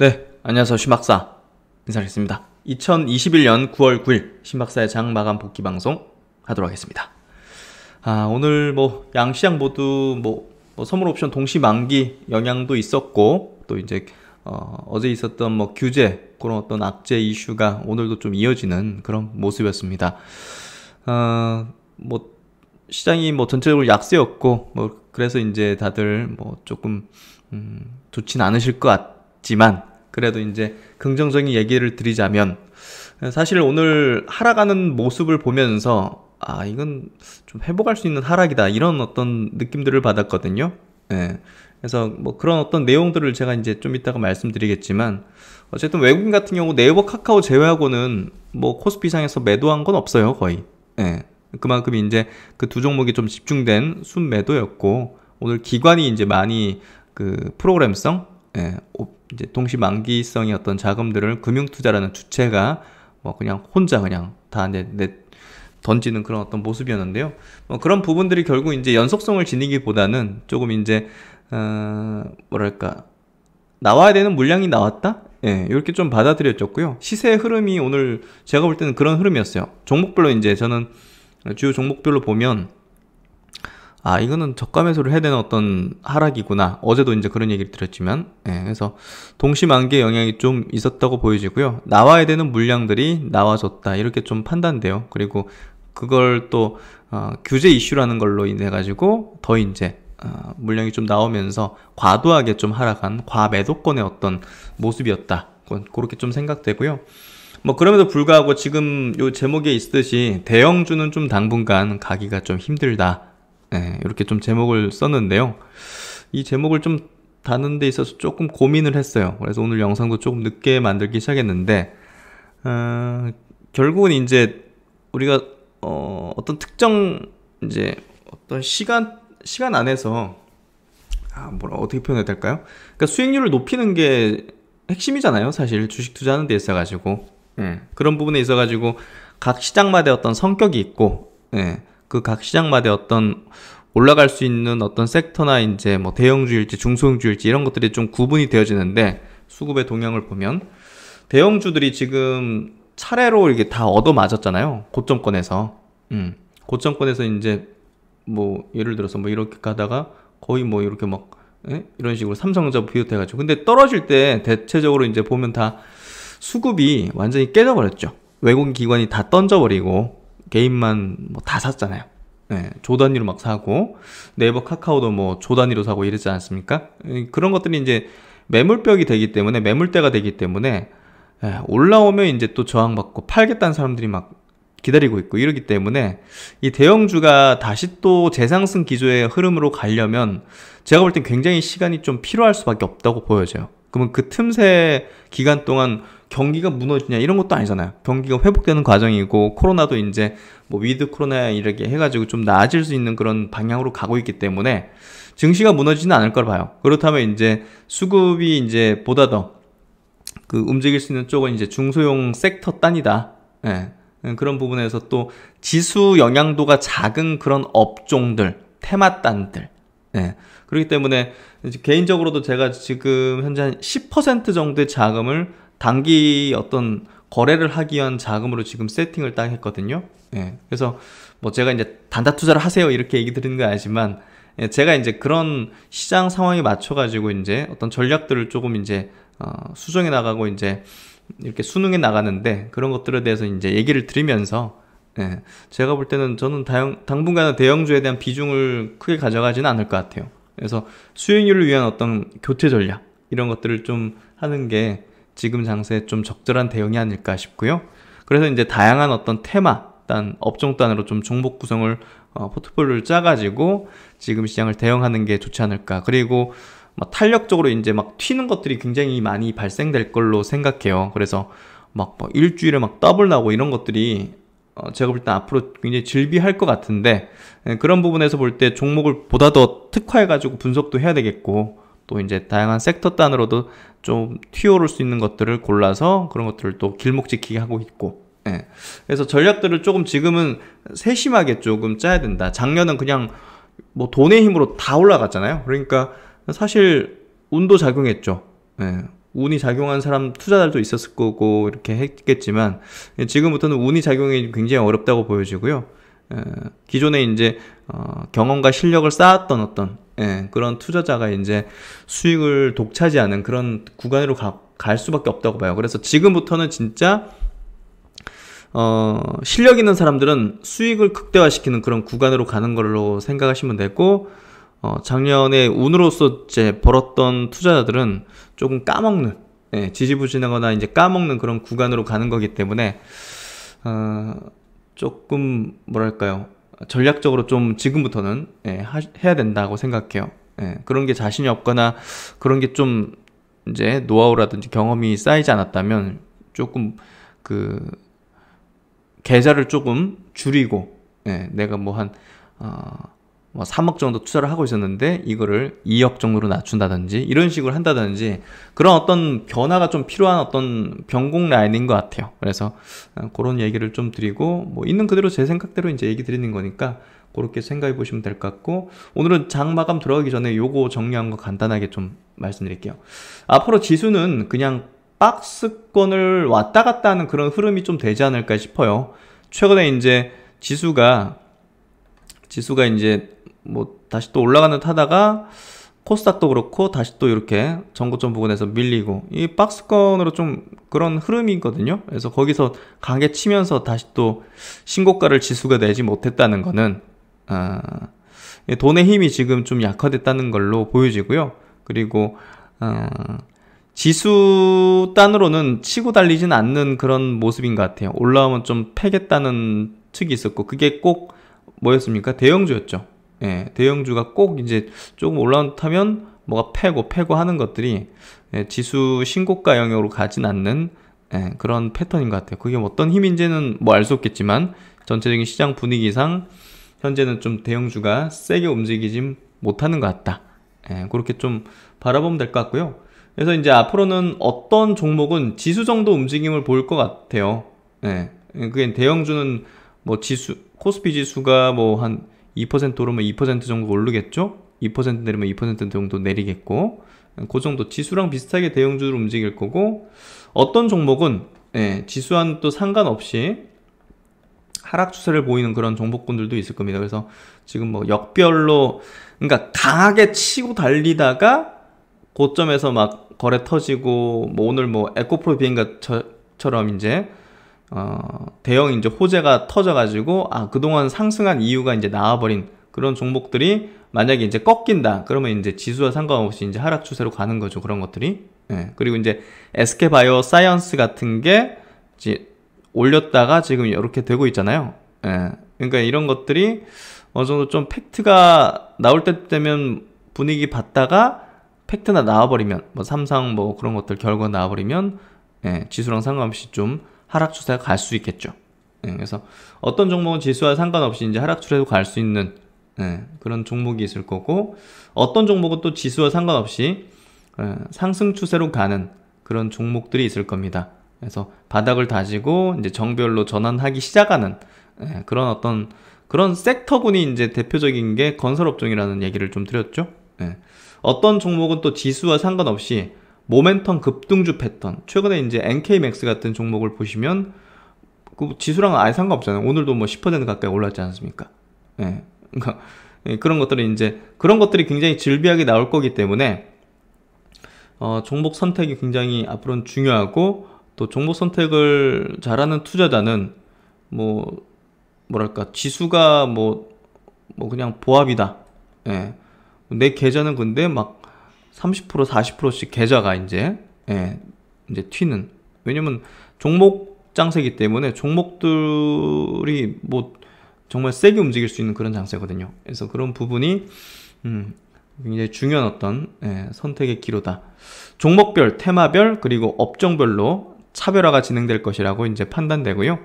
네, 안녕하세요. 신박사 인사드리겠습니다. 2021년 9월 9일 신박사의 장마감 복귀 방송 하도록 하겠습니다. 오늘 양시장 모두 선물 옵션 동시 만기 영향도 있었고, 또 이제 어제 있었던 규제, 그런 어떤 악재 이슈가 오늘도 좀 이어지는 그런 모습이었습니다. 시장이 전체적으로 약세였고, 그래서 이제 다들 조금 좋진 않으실 것 같지만, 그래도 이제 긍정적인 얘기를 드리자면, 사실 오늘 하락하는 모습을 보면서 이건 좀 회복할 수 있는 하락이다, 이런 어떤 느낌들을 받았거든요. 예. 그래서 그런 어떤 내용들을 제가 이제 좀 이따가 말씀드리겠지만, 어쨌든 외국인 같은 경우 네이버, 카카오 제외하고는 코스피상에서 매도한 건 없어요, 거의. 예. 그만큼 이제 그 두 종목이 좀 집중된 순매도였고, 오늘 기관이 이제 많이 그 프로그램성, 이제 동시 만기성의 어떤 자금들을 금융투자라는 주체가 그냥 혼자 그냥 다 던지는 그런 어떤 모습이었는데요. 그런 부분들이 결국 이제 연속성을 지니기보다는 조금 이제 나와야 되는 물량이 나왔다? 이렇게 좀 받아들여졌고요. 시세의 흐름이 오늘 제가 볼 때는 그런 흐름이었어요. 종목별로 이제 저는 주요 종목별로 보면 이거는 저가 매수를 해야 되는 어떤 하락이구나. 어제도 이제 그런 얘기를 드렸지만, 그래서 동시만기의 영향이 좀 있었다고 보여지고요. 나와야 되는 물량들이 나와줬다, 이렇게 좀 판단돼요. 그리고 그걸 또 규제 이슈라는 걸로 인해 가지고 더 이제 물량이 좀 나오면서 과도하게 좀 하락한 과매도권의 어떤 모습이었다, 그렇게 좀 생각되고요. 그럼에도 불구하고 지금 요 제목에 있듯이 대형주는 좀 당분간 가기가 좀 힘들다, 이렇게 좀 제목을 썼는데요. 이 제목을 좀 다는 데 있어서 조금 고민을 했어요. 그래서 오늘 영상도 조금 늦게 만들기 시작했는데, 결국은 이제 우리가 어떤 특정 이제 어떤 시간 안에서 어떻게 표현해야 될까요? 그러니까 수익률을 높이는 게 핵심이잖아요, 사실 주식 투자하는 데 있어가지고. 그런 부분에 있어가지고 각 시장마다 어떤 성격이 있고, 그 각 시장마다 어떤 올라갈 수 있는 어떤 섹터나 이제 대형주일지 중소형주일지 이런 것들이 좀 구분이 되어지는데, 수급의 동향을 보면 대형주들이 지금 차례로 이렇게 다 얻어맞았잖아요, 고점권에서. 고점권에서 이제 예를 들어서 이렇게 가다가 거의 이렇게 이런 식으로 삼성전자 비롯해가지고, 근데 떨어질 때 대체적으로 이제 보면 다 수급이 완전히 깨져버렸죠. 외국인 기관이 다 던져버리고 개인만 다 샀잖아요. 조 단위로 막 사고, 네이버, 카카오도 조 단위로 사고 이랬지 않습니까? 그런 것들이 이제 매물벽이 되기 때문에, 매물대가 되기 때문에 올라오면 이제 또 저항받고 팔겠다는 사람들이 막 기다리고 있고 이러기 때문에, 이 대형주가 다시 또 재상승 기조의 흐름으로 가려면 제가 볼 땐 굉장히 시간이 좀 필요할 수밖에 없다고 보여져요. 그러면 그 틈새 기간 동안 경기가 무너지냐 이런 것도 아니잖아요. 경기가 회복되는 과정이고, 코로나도 이제 위드 코로나 이렇게 해가지고 좀 나아질 수 있는 그런 방향으로 가고 있기 때문에 증시가 무너지지는 않을 걸 봐요. 그렇다면 이제 수급이 이제 보다 더 움직일 수 있는 쪽은 이제 중소형 섹터 단위다. 그런 부분에서 또 지수 영향도가 작은 그런 업종들, 테마단들. 그렇기 때문에 개인적으로도 제가 지금 현재 한 10% 정도의 자금을 단기 어떤 거래를 하기 위한 자금으로 지금 세팅을 딱 했거든요. 그래서 제가 이제 단타 투자를 하세요, 이렇게 얘기 드리는 건 아니지만, 제가 이제 그런 시장 상황에 맞춰가지고 이제 어떤 전략들을 조금 이제 수정해 나가고 이제 이렇게 수능해 나가는데, 그런 것들에 대해서 이제 얘기를 드리면서, 제가 볼 때는 저는 당분간은 대형주에 대한 비중을 크게 가져가지는 않을 것 같아요. 그래서 수익률을 위한 어떤 교체 전략, 이런 것들을 좀 하는 게 지금 장세에 좀 적절한 대응이 아닐까 싶고요. 그래서 이제 다양한 어떤 테마 단, 업종 단으로 좀 종목 구성을 포트폴리오를 짜가지고 지금 시장을 대응하는 게 좋지 않을까. 그리고 탄력적으로 이제 튀는 것들이 굉장히 많이 발생될 걸로 생각해요. 그래서 일주일에 더블 나고 이런 것들이 제가 볼 때 앞으로 굉장히 즐비할 것 같은데, 그런 부분에서 볼 때 종목을 보다 더 특화해가지고 분석도 해야 되겠고, 또 이제 다양한 섹터 단으로도 좀 튀어오를 수 있는 것들을 골라서 그런 것들을 또 길목 지키게 하고 있고, 그래서 전략들을 조금 지금은 세심하게 조금 짜야 된다. 작년은 그냥 돈의 힘으로 다 올라갔잖아요. 그러니까 사실 운도 작용했죠. 운이 작용한 사람 투자자들도 있었을 거고 이렇게 했겠지만 지금부터는 운이 작용이 굉장히 어렵다고 보여지고요. 기존에 이제 경험과 실력을 쌓았던 어떤 그런 투자자가 이제 수익을 독차지하는 그런 구간으로 갈 수밖에 없다고 봐요. 그래서 지금부터는 진짜 실력 있는 사람들은 수익을 극대화시키는 그런 구간으로 가는 걸로 생각하시면 되고, 작년에 운으로서 이제 벌었던 투자자들은 조금 까먹는, 지지부진하거나 이제 까먹는 그런 구간으로 가는 거기 때문에, 조금, 뭐랄까요. 전략적으로 좀 지금부터는, 해야 된다고 생각해요. 그런 게 자신이 없거나, 그런 게 좀, 이제 노하우라든지 경험이 쌓이지 않았다면, 조금, 계좌를 조금 줄이고, 내가 뭐 3억 정도 투자를 하고 있었는데 이거를 2억 정도로 낮춘다든지 이런 식으로 한다든지 그런 어떤 변화가 좀 필요한 어떤 변곡 라인인 것 같아요. 그래서 그런 얘기를 좀 드리고, 뭐 있는 그대로 제 생각대로 이제 얘기 드리는 거니까 그렇게 생각해 보시면 될 것 같고, 오늘은 장 마감 들어가기 전에 요거 정리한 거 간단하게 좀 말씀드릴게요. 앞으로 지수는 그냥 박스권을 왔다 갔다 하는 그런 흐름이 좀 되지 않을까 싶어요. 최근에 이제 지수가 이제 뭐 다시 또 올라가는 타다가 코스닥도 그렇고 다시 또 이렇게 전고점 부근에서 밀리고, 이 박스권으로 좀 그런 흐름이거든요. 그래서 거기서 강하게 치면서 다시 또 신고가를 지수가 내지 못했다는 거는 돈의 힘이 지금 좀 약화됐다는 걸로 보여지고요. 그리고 지수 단으로는 치고 달리진 않는 그런 모습인 것 같아요. 올라오면 좀 패겠다는 측이 있었고, 그게 꼭 뭐였습니까? 대형주였죠. 대형주가 꼭 이제 조금 올라타면 뭐가 패고 하는 것들이 지수 신고가 영역으로 가진 않는 그런 패턴인 것 같아요. 그게 어떤 힘인지는 뭐 알 수 없겠지만 전체적인 시장 분위기상 현재는 좀 대형주가 세게 움직이진 못하는 것 같다. 그렇게 좀 바라보면 될 것 같고요. 그래서 이제 앞으로는 어떤 종목은 지수 정도 움직임을 보일 것 같아요. 그게 대형주는 뭐 코스피 지수가 뭐 한 2% 오르면 2% 정도 오르겠죠? 2% 내리면 2% 정도 내리겠고, 그 정도 지수랑 비슷하게 대형주로 움직일 거고, 어떤 종목은 지수와는 또 상관없이 하락 추세를 보이는 그런 종목군들도 있을 겁니다. 그래서 지금 뭐 역별로, 그러니까 강하게 치고 달리다가 고점에서 막 거래 터지고, 뭐 오늘 뭐 에코프로 비행가처럼 이제 대형 이제 호재가 터져가지고 그동안 상승한 이유가 이제 나와버린 그런 종목들이 만약에 이제 꺾인다 그러면 이제 지수와 상관없이 이제 하락 추세로 가는 거죠. 그런 것들이. 그리고 이제 SK바이오 사이언스 같은 게 이제 올렸다가 지금 이렇게 되고 있잖아요. 그러니까 이런 것들이 어느 정도 좀 팩트가 나올 때 되면 분위기 봤다가 팩트나 나와버리면, 뭐 삼성 뭐 그런 것들 결과 나와버리면 지수랑 상관없이 좀 하락 추세가 갈 수 있겠죠. 그래서 어떤 종목은 지수와 상관없이 이제 하락 추세로 갈 수 있는 그런 종목이 있을 거고, 어떤 종목은 또 지수와 상관없이 상승 추세로 가는 그런 종목들이 있을 겁니다. 그래서 바닥을 다지고 이제 정별로 전환하기 시작하는 그런 어떤 그런 섹터군이 이제 대표적인 게 건설업종이라는 얘기를 좀 드렸죠. 어떤 종목은 또 지수와 상관없이 모멘텀 급등주 패턴, 최근에 이제 NK맥스 같은 종목을 보시면 그 지수랑은 아예 상관없잖아요. 오늘도 뭐 10% 가까이 올랐지 않습니까? 그러니까 그런 것들이 굉장히 질비하게 나올 거기 때문에 종목 선택이 굉장히 앞으로는 중요하고, 또 종목 선택을 잘하는 투자자는 뭐랄까 지수가 뭐 그냥 보합이다. 내 계좌는 근데 막 30% 40%씩 계좌가 이제 튀는, 왜냐면 종목 장세기 때문에 종목들이 뭐 정말 세게 움직일 수 있는 그런 장세거든요. 그래서 그런 부분이 굉장히 중요한 어떤 선택의 기로다. 종목별, 테마별, 그리고 업종별로 차별화가 진행될 것이라고 이제 판단되고요.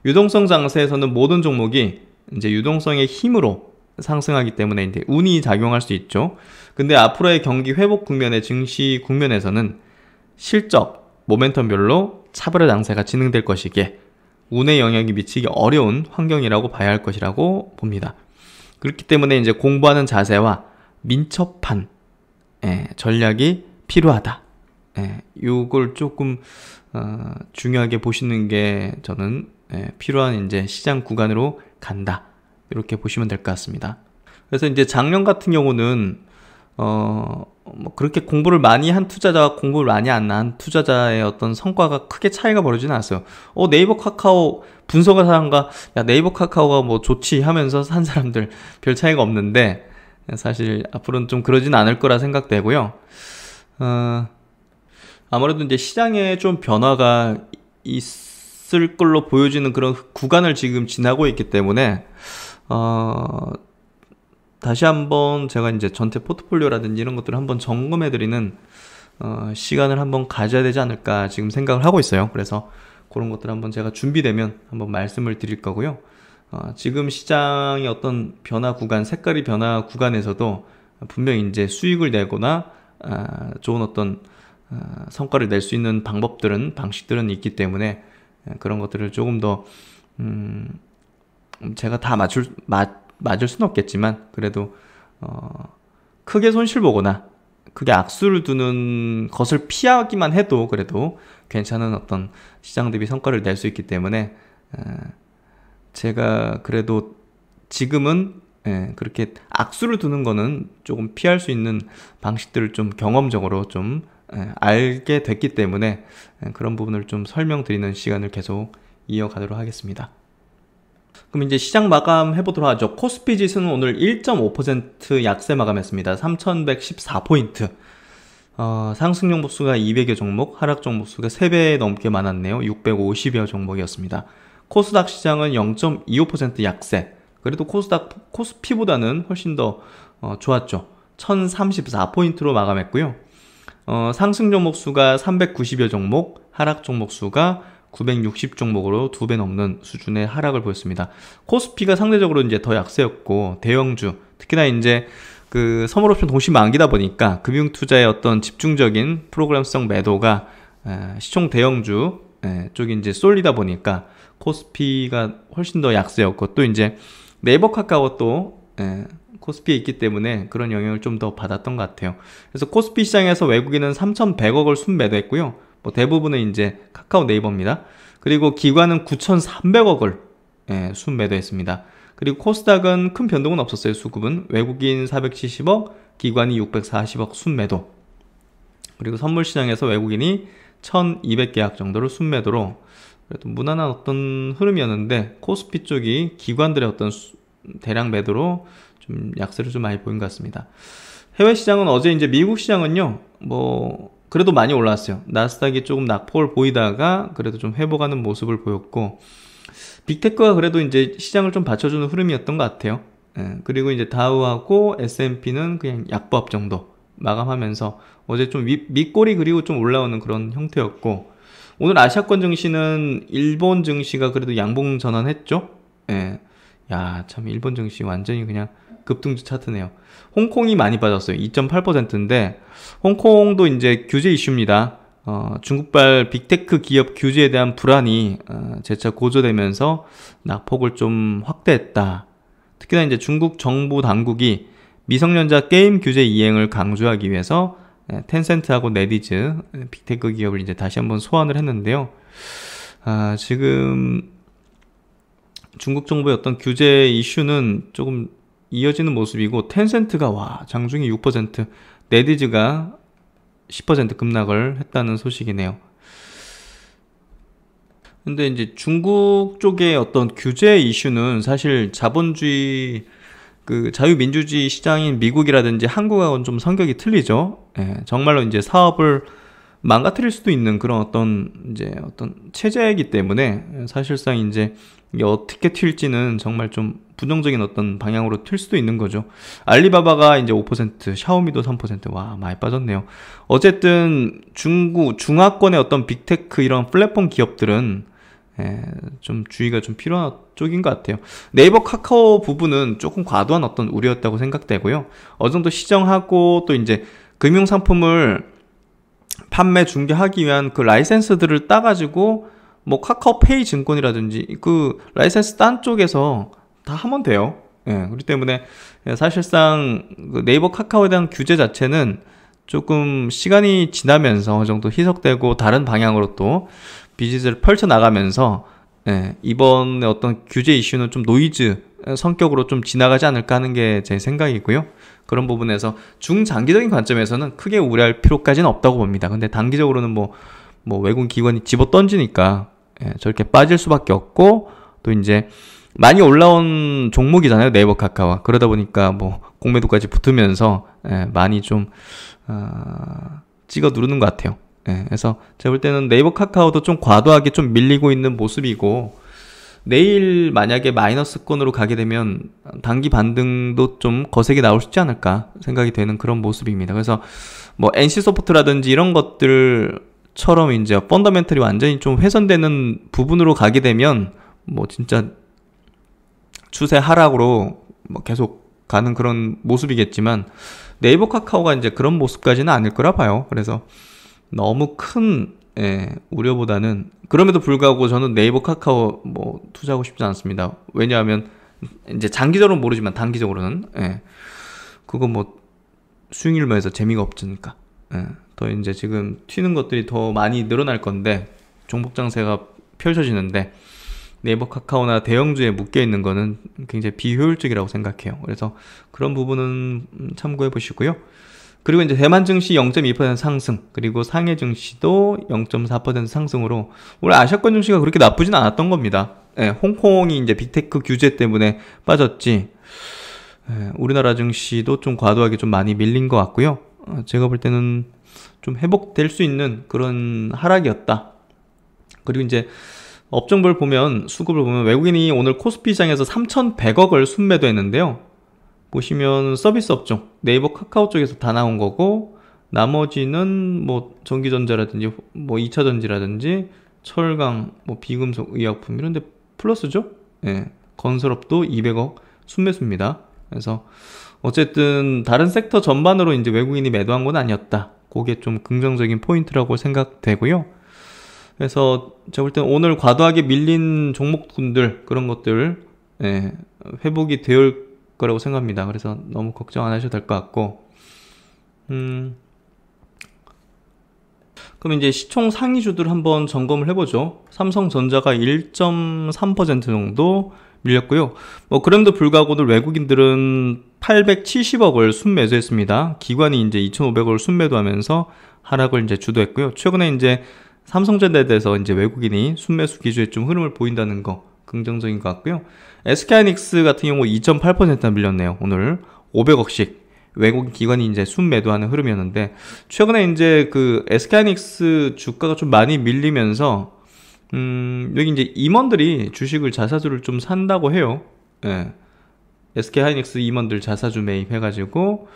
유동성 장세에서는 모든 종목이 이제 유동성의 힘으로 상승하기 때문에 이제 운이 작용할 수 있죠. 근데 앞으로의 경기 회복 국면의 증시 국면에서는 실적, 모멘텀별로 차별화 장세가 진행될 것이기에 운의 영향이 미치기 어려운 환경이라고 봐야 할 것이라고 봅니다. 그렇기 때문에 이제 공부하는 자세와 민첩한 전략이 필요하다. 요걸 조금 중요하게 보시는 게 저는 필요한 이제 시장 구간으로 간다, 이렇게 보시면 될 것 같습니다. 그래서 이제 작년 같은 경우는 뭐 그렇게 공부를 많이 한 투자자와 공부를 많이 안 한 투자자의 어떤 성과가 크게 차이가 벌어지는 않았어요. 네이버 카카오 분석을 사람과 야 네이버 카카오가 뭐 좋지 하면서 산 사람들 별 차이가 없는데, 사실 앞으로는 좀 그러진 않을 거라 생각되고요. 아무래도 이제 시장에 좀 변화가 있을 걸로 보여지는 그런 구간을 지금 지나고 있기 때문에 다시 한번 제가 이제 전체 포트폴리오라든지 이런 것들을 한번 점검해드리는 시간을 한번 가져야 되지 않을까 지금 생각을 하고 있어요. 그래서 그런 것들 한번 제가 준비되면 한번 말씀을 드릴 거고요. 지금 시장의 어떤 변화 구간, 색깔이 변화 구간에서도 분명히 이제 수익을 내거나 좋은 어떤 성과를 낼 수 있는 방식들은 있기 때문에 그런 것들을 조금 더 제가 다 맞을 수는 없겠지만, 그래도 크게 손실 보거나 크게 악수를 두는 것을 피하기만 해도 그래도 괜찮은 어떤 시장 대비 성과를 낼 수 있기 때문에 제가 그래도 지금은 그렇게 악수를 두는 거는 조금 피할 수 있는 방식들을 좀 경험적으로 좀 알게 됐기 때문에 그런 부분을 좀 설명드리는 시간을 계속 이어가도록 하겠습니다. 그럼 이제 시장 마감 해보도록 하죠. 코스피 지수는 오늘 1.5% 약세 마감했습니다. 3114포인트. 상승 종목수가 200여 종목, 하락 종목수가 3배 넘게 많았네요. 650여 종목이었습니다. 코스닥 시장은 0.25% 약세. 그래도 코스피보다는 훨씬 더 좋았죠. 1034포인트로 마감했고요. 상승 종목수가 390여 종목, 하락 종목수가 960종목으로 2배 넘는 수준의 하락을 보였습니다. 코스피가 상대적으로 이제 더 약세였고, 대형주, 특히나 이제 그 선물옵션 동시 만기다 보니까 금융투자의 어떤 집중적인 프로그램성 매도가 시총 대형주 쪽이 이제 쏠리다 보니까 코스피가 훨씬 더 약세였고, 또 이제 네이버 카카오 또 코스피에 있기 때문에 그런 영향을 좀 더 받았던 것 같아요. 그래서 코스피 시장에서 외국인은 3,100억을 순매도했고요. 뭐 대부분은 이제 카카오 네이버입니다. 그리고 기관은 9,300억을 순매도했습니다. 그리고 코스닥은 큰 변동은 없었어요. 수급은 외국인 470억, 기관이 640억 순매도. 그리고 선물시장에서 외국인이 1,200계약 정도를 순매도로 그래도 무난한 어떤 흐름이었는데, 코스피 쪽이 기관들의 어떤 대량 매도로 좀 약세를 좀 많이 보인 것 같습니다. 해외 시장은 어제 이제 미국 시장은요, 뭐 그래도 많이 올라왔어요. 나스닥이 조금 낙폭을 보이다가 그래도 좀 회복하는 모습을 보였고, 빅테크가 그래도 이제 시장을 좀 받쳐주는 흐름이었던 것 같아요. 그리고 이제 다우하고 S&P는 그냥 약보합 정도 마감하면서 어제 좀 밑꼬리 그리고 좀 올라오는 그런 형태였고, 오늘 아시아권 증시는 일본 증시가 그래도 양봉 전환했죠. 야, 참 일본 증시 완전히 그냥 급등주 차트네요. 홍콩이 많이 빠졌어요. 2.8%인데 홍콩도 이제 규제 이슈입니다. 중국발 빅테크 기업 규제에 대한 불안이 재차 고조되면서 낙폭을 좀 확대했다. 특히나 이제 중국 정부 당국이 미성년자 게임 규제 이행을 강조하기 위해서 텐센트하고 네디즈 빅테크 기업을 이제 다시 한번 소환을 했는데요. 지금 중국 정부의 어떤 규제 이슈는 조금 이어지는 모습이고, 텐센트가 장중에 6%, 네디즈가 10% 급락을 했다는 소식이네요. 근데 이제 중국 쪽의 어떤 규제 이슈는 사실 자본주의 그 자유민주주의 시장인 미국이라든지 한국하고는 좀 성격이 틀리죠. 정말로 이제 사업을 망가뜨릴 수도 있는 그런 어떤 체제이기 때문에 사실상 이제 이게 어떻게 튈지는 정말 좀 부정적인 어떤 방향으로 튈 수도 있는 거죠. 알리바바가 이제 5%, 샤오미도 3%, 많이 빠졌네요. 어쨌든 중화권의 어떤 빅테크 이런 플랫폼 기업들은 좀 주의가 좀 필요한 쪽인 것 같아요. 네이버 카카오 부분은 조금 과도한 어떤 우려였다고 생각되고요. 어느 정도 시정하고 또 이제 금융상품을 판매 중개하기 위한 그 라이센스들을 따가지고 뭐 카카오페이 증권이라든지 그 라이센스 딴 쪽에서 다 하면 돼요. 그렇기 때문에 사실상 그 네이버 카카오에 대한 규제 자체는 조금 시간이 지나면서 어느 정도 희석되고 다른 방향으로 또 비즈니스를 펼쳐나가면서 이번에 어떤 규제 이슈는 좀 노이즈 성격으로 좀 지나가지 않을까 하는 게 제 생각이고요. 그런 부분에서 중장기적인 관점에서는 크게 우려할 필요까지는 없다고 봅니다. 근데 단기적으로는 뭐 외국 기관이 집어 던지니까 저렇게 빠질 수밖에 없고, 또 이제 많이 올라온 종목이잖아요, 네이버 카카오가. 그러다 보니까 뭐 공매도까지 붙으면서 많이 좀 찍어 누르는 것 같아요. 그래서 제가 볼 때는 네이버 카카오도 좀 과도하게 좀 밀리고 있는 모습이고, 내일 만약에 마이너스권으로 가게 되면 단기 반등도 좀 거세게 나올 수 있지 않을까 생각이 되는 그런 모습입니다. 그래서 뭐 NC소프트라든지 이런 것들처럼 이제 펀더멘털이 완전히 좀 훼손되는 부분으로 가게 되면 뭐 진짜 추세 하락으로 뭐 계속 가는 그런 모습이겠지만, 네이버 카카오가 이제 그런 모습까지는 아닐 거라 봐요. 그래서 너무 큰 우려보다는, 그럼에도 불구하고 저는 네이버 카카오 뭐 투자하고 싶지 않습니다. 왜냐하면 이제 장기적으로는 모르지만 단기적으로는 그거 뭐 수익률 면에서 재미가 없으니까 더 이제 지금 튀는 것들이 더 많이 늘어날 건데, 종목 장세가 펼쳐지는데 네이버 카카오나 대형주에 묶여 있는 거는 굉장히 비효율적이라고 생각해요. 그래서 그런 부분은 참고해 보시고요. 그리고 이제 대만 증시 0.2% 상승, 그리고 상해 증시도 0.4% 상승으로 오늘 아시아권 증시가 그렇게 나쁘진 않았던 겁니다. 홍콩이 이제 빅테크 규제 때문에 빠졌지, 우리나라 증시도 좀 과도하게 좀 많이 밀린 것 같고요. 제가 볼 때는 좀 회복될 수 있는 그런 하락이었다. 그리고 이제 업종별 보면, 수급을 보면 외국인이 오늘 코스피 시장에서 3,100억을 순매도했는데요. 보시면 서비스 업종, 네이버 카카오 쪽에서 다 나온 거고, 나머지는 뭐 전기전자라든지 뭐 2차전지라든지 철강, 뭐 비금속, 의약품 이런 데 플러스죠. 건설업도 200억 순매수입니다. 그래서 어쨌든 다른 섹터 전반으로 이제 외국인이 매도한 건 아니었다. 그게 좀 긍정적인 포인트라고 생각되고요. 그래서 제가 볼 때는 오늘 과도하게 밀린 종목군들, 그런 것들 회복이 될 거라고 생각합니다. 그래서 너무 걱정 안 하셔도 될 것 같고, 그럼 이제 시총 상위주들 한번 점검을 해보죠. 삼성전자가 1.3% 정도 밀렸고요. 뭐 그럼에도 불구하고 오늘 외국인들은 870억을 순매수했습니다. 기관이 이제 2,500억을 순매도하면서 하락을 이제 주도했고요. 최근에 이제 삼성전자에 대해서 이제 외국인이 순매수 기조에 좀 흐름을 보인다는 거 긍정적인 것 같고요. SK하이닉스 같은 경우 2.8%나 밀렸네요. 오늘 500억씩 외국인 기관이 이제 순매도하는 흐름이었는데, 최근에 이제 그 SK하이닉스 주가가 좀 많이 밀리면서 여기 이제 임원들이 주식을 자사주를 좀 산다고 해요. SK하이닉스 임원들 자사주 매입해가지고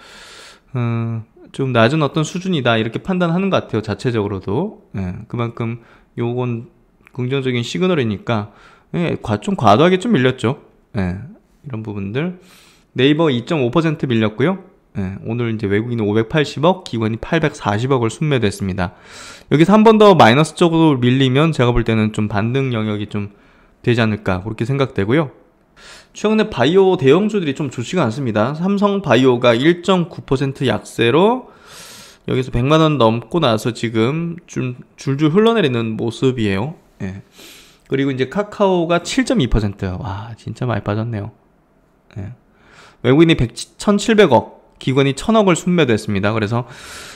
좀 낮은 어떤 수준이다 이렇게 판단하는 것 같아요. 자체적으로도. 그만큼 요건 긍정적인 시그널이니까 좀 과도하게 좀 밀렸죠. 이런 부분들. 네이버 2.5% 밀렸고요. 오늘 이제 외국인은 580억, 기관이 840억을 순매도했습니다. 여기서 한 번 더 마이너스 쪽으로 밀리면 제가 볼 때는 좀 반등 영역이 좀 되지 않을까 그렇게 생각되고요. 최근에 바이오 대형주들이 좀 좋지가 않습니다. 삼성 바이오가 1.9% 약세로 여기서 100만원 넘고 나서 지금 좀 줄줄 흘러내리는 모습이에요. 그리고 이제 카카오가 7.2%. 와, 진짜 많이 빠졌네요. 외국인이 1,700억, 기관이 1,000억을 순매도했습니다. 그래서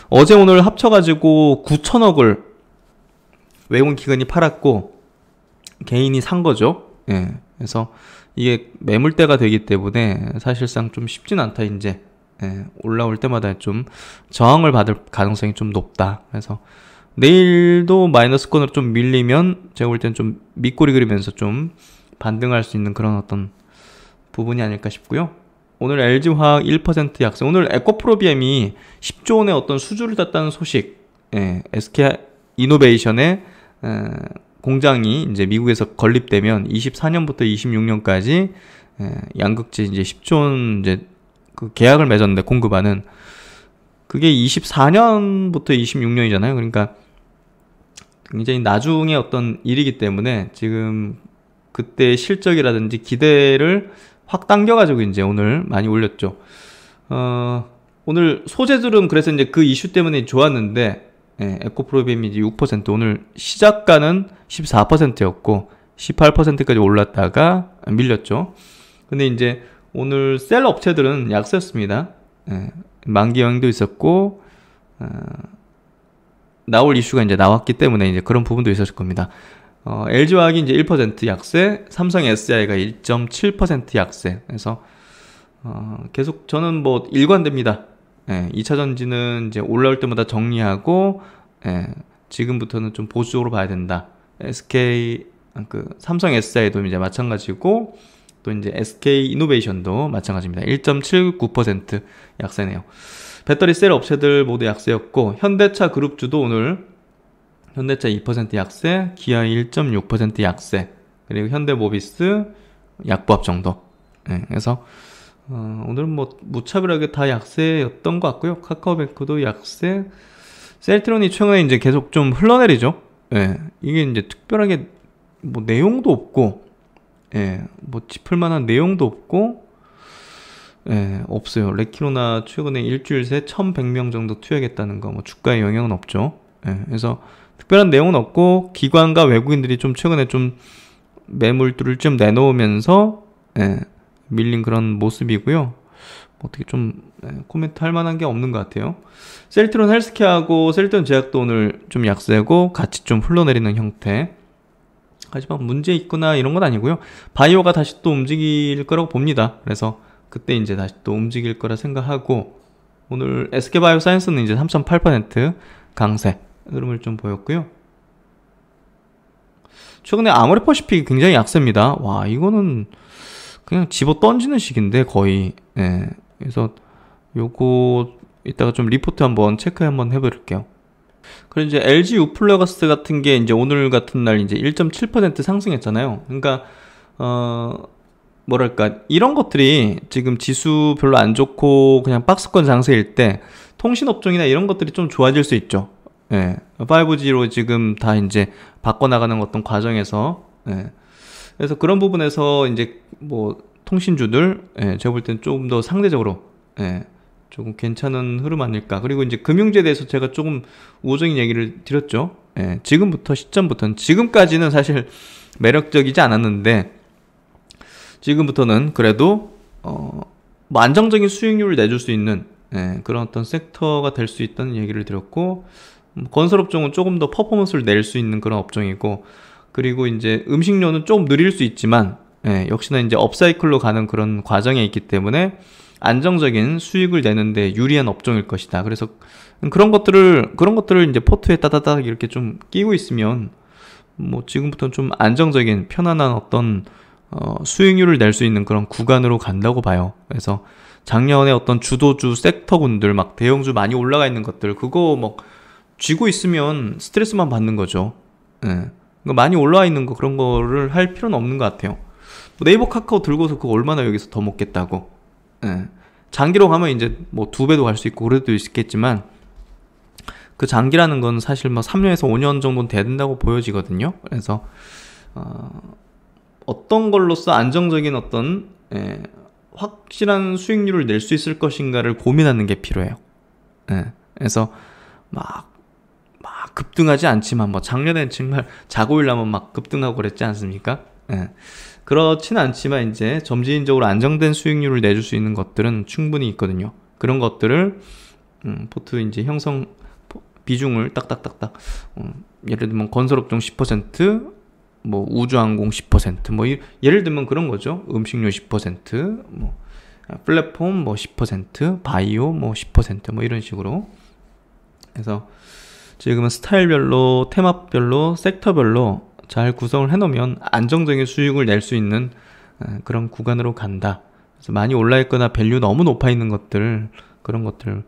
어제 오늘 합쳐가지고 9,000억을 외국인 기관이 팔았고 개인이 산 거죠. 그래서 이게 매물대가 되기 때문에 사실상 좀 쉽진 않다. 이제 올라올 때마다 좀 저항을 받을 가능성이 좀 높다. 그래서 내일도 마이너스권으로 좀 밀리면 제가 볼 때는 좀 밑꼬리 그리면서 좀 반등할 수 있는 그런 어떤 부분이 아닐까 싶고요. 오늘 LG화학 1% 약세. 오늘 에코프로비엠이 10조 원의 어떤 수주를 땄다는 소식. SK이노베이션의 공장이 이제 미국에서 건립되면 24년부터 26년까지 양극재 이제 10조 원 이제 그 계약을 맺었는데 공급하는, 그게 24년부터 26년이잖아요. 그러니까 굉장히 나중에 어떤 일이기 때문에 지금 그때 실적이라든지 기대를 확 당겨가지고 이제 오늘 많이 올렸죠. 오늘 소재들은 그래서 이제 그 이슈 때문에 좋았는데, 예, 에코프로비엠이 이제 6%, 오늘 시작가는 14%였고 18%까지 올랐다가 밀렸죠. 근데 이제 오늘 셀 업체들은 약세였습니다. 예, 만기 영향도 있었고, 나올 이슈가 이제 나왔기 때문에 이제 그런 부분도 있었을 겁니다. LG화학이 이제 1% 약세, 삼성 SDI가 1.7% 약세. 그래서 계속 저는 뭐 일관됩니다. 예, 2차 전지는 이제 올라올 때마다 정리하고, 예, 지금부터는 좀 보수적으로 봐야 된다. 삼성 SDI도 이제 마찬가지고, 또 이제 SK 이노베이션도 마찬가지입니다. 1.79% 약세네요. 배터리 셀 업체들 모두 약세였고, 현대차 그룹주도 오늘 현대차 2% 약세, 기아 1.6% 약세, 그리고 현대모비스 약보합 정도. 네, 그래서 오늘은 뭐 무차별하게 다 약세였던 것 같고요. 카카오뱅크도 약세, 셀트론이 최근에 이제 계속 좀 흘러내리죠. 네, 이게 이제 특별하게 뭐 내용도 없고, 뭐 짚을 만한 내용도 없고, 없어요. 레키로나 최근에 일주일 새 1100명 정도 투약했다는 거, 뭐 주가에 영향은 없죠. 그래서 특별한 내용은 없고, 기관과 외국인들이 좀 최근에 좀 매물들을 좀 내놓으면서 밀린 그런 모습이고요. 어떻게 좀 코멘트 할 만한 게 없는 것 같아요. 셀트론 헬스케어하고 셀트론 제약도 오늘 좀 약세고 같이 좀 흘러내리는 형태. 하지만 문제 있거나 이런 건 아니고요. 바이오가 다시 또 움직일 거라고 봅니다. 그래서 그때 이제 다시 또 움직일 거라 생각하고, 오늘 SK바이오사이언스는 이제 3.8% 강세 흐름을 좀 보였고요. 최근에 아모레퍼시픽이 굉장히 약세입니다. 와, 이거는 그냥 집어 던지는 식인데 거의. 그래서 요거 이따가 좀 리포트 한번 체크 한번 해볼게요. 그리고 이제 LG 우플러가스 같은 게 이제 오늘 같은 날 이제 1.7% 상승했잖아요. 그러니까 뭐랄까, 이런 것들이 지금 지수 별로 안 좋고 그냥 박스권 장세일 때 통신업종이나 이런 것들이 좀 좋아질 수 있죠. 5G로 지금 다 이제 바꿔나가는 어떤 과정에서, 그래서 그런 부분에서 이제 뭐 통신주들, 제가 볼 때는 조금 더 상대적으로, 조금 괜찮은 흐름 아닐까. 그리고 이제 금융주에 대해서 제가 조금 우호적인 얘기를 드렸죠. 지금부터 시점부터는, 지금까지는 사실 매력적이지 않았는데 지금부터는 그래도 뭐 안정적인 수익률을 내줄 수 있는 그런 어떤 섹터가 될 수 있다는 얘기를 드렸고, 건설업종은 조금 더 퍼포먼스를 낼 수 있는 그런 업종이고, 그리고 이제 음식료는 조금 느릴 수 있지만 역시나 이제 업사이클로 가는 그런 과정에 있기 때문에 안정적인 수익을 내는데 유리한 업종일 것이다. 그래서 그런 것들을 이제 포트에 따다닥 이렇게 좀 끼고 있으면 뭐 지금부터는 좀 안정적인 편안한 어떤 수익률을 낼 수 있는 그런 구간으로 간다고 봐요. 그래서 작년에 어떤 주도주 섹터군들 막 대형주 많이 올라가 있는 것들, 그거 뭐 쥐고 있으면 스트레스만 받는 거죠. 많이 올라와 있는 거, 그런 거를 할 필요는 없는 것 같아요. 네이버 카카오 들고서 그거 얼마나 여기서 더 먹겠다고. 장기로 가면 이제 뭐 2배도 갈 수 있고 그래도 있겠지만, 그 장기라는 건 사실 뭐 3년에서 5년 정도는 된다고 보여지거든요. 그래서 어떤 걸로써 안정적인 어떤 확실한 수익률을 낼 수 있을 것인가를 고민하는 게 필요해요. 그래서 막 급등하지 않지만, 뭐 작년엔 정말 자고일라면 막 급등하고 그랬지 않습니까? 그렇지는 않지만 이제 점진적으로 안정된 수익률을 내줄 수 있는 것들은 충분히 있거든요. 그런 것들을 포트 이제 형성 비중을 딱딱딱딱, 예를 들면 건설업종 10%, 뭐 우주항공 10%, 뭐 예를 들면 그런 거죠. 음식료 10%, 뭐 플랫폼 뭐 10%, 바이오 뭐 10%, 뭐 이런 식으로. 그래서 지금은 스타일별로, 테마별로, 섹터별로 잘 구성을 해놓으면 안정적인 수익을 낼 수 있는 그런 구간으로 간다. 그래서 많이 올라있거나 밸류 너무 높아 있는 것들, 그런 것들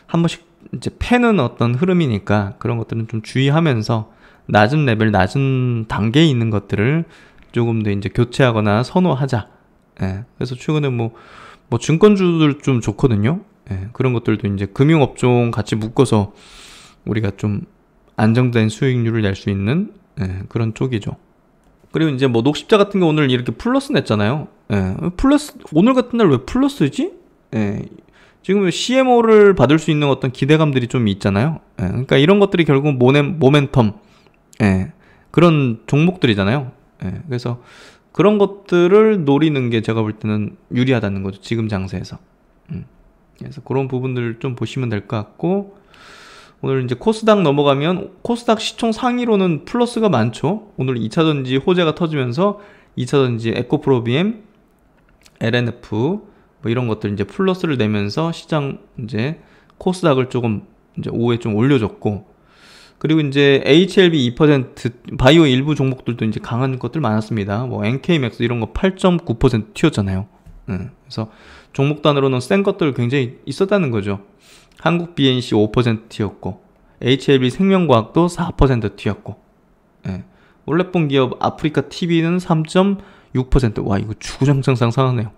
한 번씩 이제 패는 어떤 흐름이니까 그런 것들은 좀 주의하면서 낮은 레벨, 낮은 단계에 있는 것들을 조금 더 이제 교체하거나 선호하자. 그래서 최근에 뭐 증권주들 좀 좋거든요. 그런 것들도 이제 금융업종 같이 묶어서 우리가 좀 안정된 수익률을 낼 수 있는 그런 쪽이죠. 그리고 이제 뭐 녹십자 같은 게 오늘 이렇게 플러스 냈잖아요. 플러스, 오늘 같은 날 왜 플러스지? 지금 CMO를 받을 수 있는 어떤 기대감들이 좀 있잖아요. 예, 그러니까 이런 것들이 결국 모멘텀, 예, 그런 종목들이잖아요. 예, 그래서 그런 것들을 노리는 게 제가 볼 때는 유리하다는 거죠. 지금 장세에서. 그래서 그런 부분들 좀 보시면 될 것 같고, 오늘 이제 코스닥 넘어가면 코스닥 시총 상위로는 플러스가 많죠. 오늘 2차전지 호재가 터지면서 2차전지 에코프로비엠, LNF 뭐 이런 것들 이제 플러스를 내면서 시장 이제 코스닥을 조금 이제 오후에 좀 올려줬고, 그리고 이제 HLB 2% 바이오 일부 종목들도 이제 강한 것들 많았습니다. 뭐 NK맥스 이런 거 8.9% 튀었잖아요. 그래서 종목 단으로는 센 것들 굉장히 있었다는 거죠. 한국 BNC 5% 튀었고, HLB 생명과학도 4% 튀었고, 예. 올레폰 기업 아프리카 TV는 3.6%. 와, 이거 주구장창 상하네요.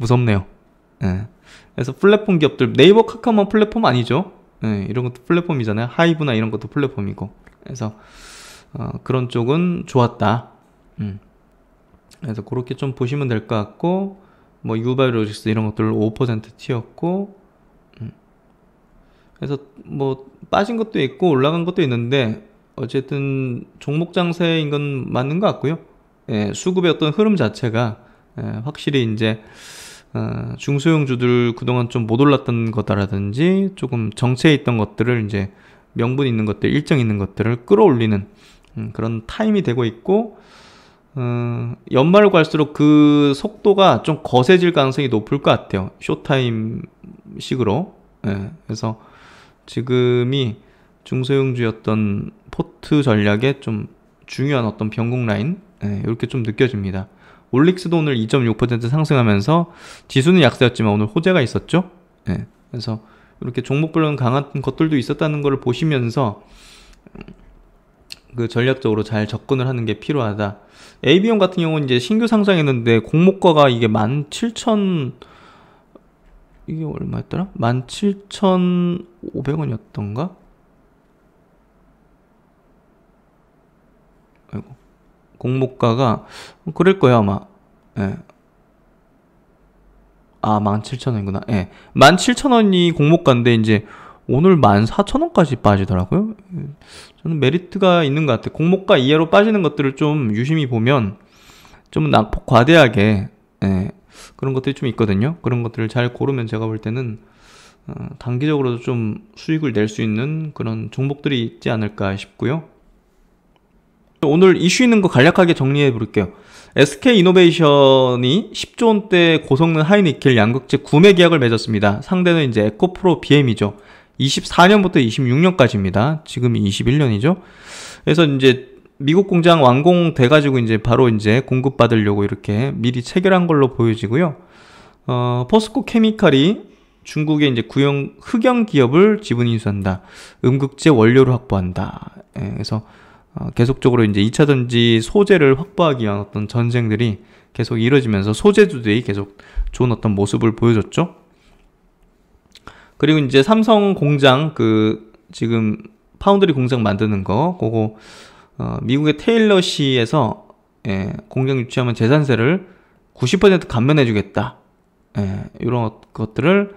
무섭네요. 예. 그래서 플랫폼 기업들, 네이버 카카오만 플랫폼 아니죠? 예, 이런 것도 플랫폼이잖아요. 하이브나 이런 것도 플랫폼이고. 그래서 그런 쪽은 좋았다. 그래서 그렇게 좀 보시면 될 것 같고, 뭐 유바이오로직스 이런 것들 5% 튀었고, 그래서 뭐 빠진 것도 있고 올라간 것도 있는데 어쨌든 종목 장세인 건 맞는 것 같고요. 예, 수급의 어떤 흐름 자체가 확실히 이제 중소형주들 그동안 좀 못 올랐던 거다라든지 조금 정체해 있던 것들을 이제 명분 있는 것들, 일정 있는 것들을 끌어올리는 그런 타임이 되고 있고, 연말로 갈수록 그 속도가 좀 거세질 가능성이 높을 것 같아요. 쇼타임 식으로. 예, 그래서 지금이 중소형주였던 포트 전략의 좀 중요한 어떤 변곡 라인, 예, 이렇게 좀 느껴집니다. 올릭스도 오늘 2.6% 상승하면서 지수는 약세였지만 오늘 호재가 있었죠. 예, 그래서 이렇게 종목별로는 강한 것들도 있었다는 것을 보시면서 그 전략적으로 잘 접근을 하는 게 필요하다. ABM 같은 경우는 이제 신규 상장했는데 공모가가 이게 17,000 이게 얼마였더라? 17,500원이었던가? 아이고. 공모가가 그럴 거예요 아마. 예. 아, 17,000원이구나. 예. 17,000원이 공모가인데 이제 오늘 14,000원까지 빠지더라고요. 저는 메리트가 있는 것 같아요. 공모가 이하로 빠지는 것들을 좀 유심히 보면 좀 낙폭 과대하게, 예, 그런 것들이 좀 있거든요. 그런 것들을 잘 고르면 제가 볼 때는 단기적으로도 좀 수익을 낼 수 있는 그런 종목들이 있지 않을까 싶고요. 오늘 이슈 있는 거 간략하게 정리해 볼게요. SK이노베이션이 10조 원대 고성능 하이니켈 양극재 구매 계약을 맺었습니다. 상대는 이제 에코프로 BM이죠. 24년부터 26년까지입니다. 지금이 21년이죠. 그래서 이제 미국 공장 완공돼가지고 이제 바로 이제 공급받으려고 이렇게 미리 체결한 걸로 보여지고요. 포스코 케미칼이 중국의 이제 구형 흑연 기업을 지분 인수한다. 음극재 원료를 확보한다. 예, 그래서 계속적으로 이제 2차전지 소재를 확보하기 위한 어떤 전쟁들이 계속 이루어지면서 소재주들이 계속 좋은 어떤 모습을 보여줬죠. 그리고 이제 삼성 공장 그 지금 파운드리 공장 만드는 거 그거 미국의 테일러시에서, 예, 공장 유치하면 재산세를 90% 감면해주겠다. 예, 이런 것들을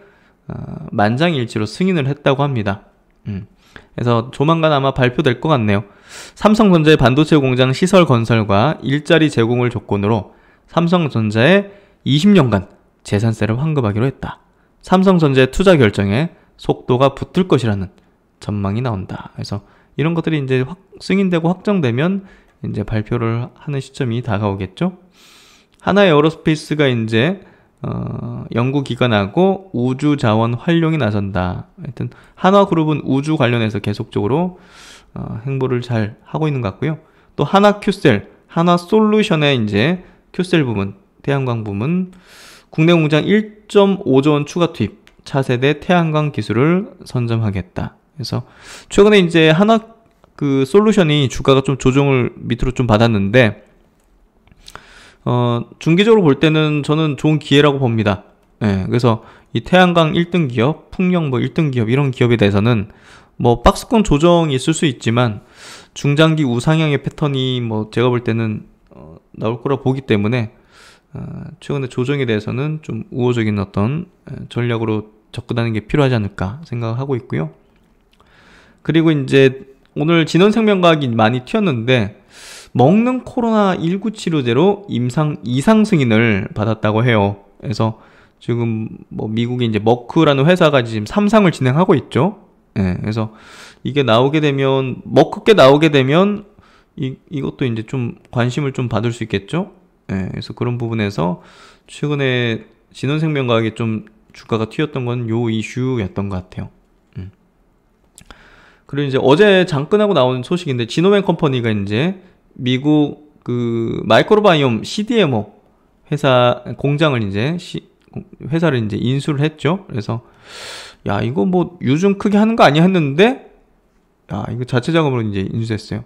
만장일치로 승인을 했다고 합니다. 그래서 조만간 아마 발표될 것 같네요. 삼성전자의 반도체 공장 시설 건설과 일자리 제공을 조건으로 삼성전자에 20년간 재산세를 환급하기로 했다. 삼성전자의 투자 결정에 속도가 붙을 것이라는 전망이 나온다. 그래서 이런 것들이 이제 승인되고 확정되면 이제 발표를 하는 시점이 다가오겠죠. 하나에어로스페이스가 이제 연구기관하고 우주자원 활용에 나선다. 하여튼 한화그룹은 우주 관련해서 계속적으로 행보를 잘 하고 있는 것 같고요. 또 하나큐셀, 하나솔루션의 이제 큐셀 부문, 태양광 부문 국내 공장 1.5조 원 추가 투입, 차세대 태양광 기술을 선점하겠다. 그래서 최근에 이제 하나 그 솔루션이 주가가 좀 조정을 밑으로 좀 받았는데 중기적으로 볼 때는 저는 좋은 기회라고 봅니다. 예, 그래서 이 태양광 1등 기업, 풍력 뭐 1등 기업 이런 기업에 대해서는 뭐 박스권 조정이 있을 수 있지만 중장기 우상향의 패턴이 뭐 제가 볼 때는 나올 거라 보기 때문에 최근에 조정에 대해서는 좀 우호적인 어떤 전략으로 접근하는 게 필요하지 않을까 생각하고 있고요. 그리고 이제 오늘 진원생명과학이 많이 튀었는데 먹는 코로나19 치료제로 이상 승인을 받았다고 해요. 그래서 지금 뭐 미국의 이제 머크라는 회사가 지금 3상을 진행하고 있죠. 예, 그래서 이게 나오게 되면 머크께 나오게 되면 이것도 이제 좀 관심을 좀 받을 수 있겠죠. 예, 그래서 그런 부분에서 최근에 진원생명과학이 좀 주가가 튀었던 건 요 이슈였던 것 같아요. 그리고 이제 어제 장 끝나고 나온 소식인데 지노벤 컴퍼니가 이제 미국 그 마이크로바이옴 CDMO 회사 공장을 이제 회사를 이제 인수를 했죠. 그래서 야 이거 뭐 요즘 크게 하는 거 아니야 했는데 야 이거 자체 작업으로 이제 인수했어요.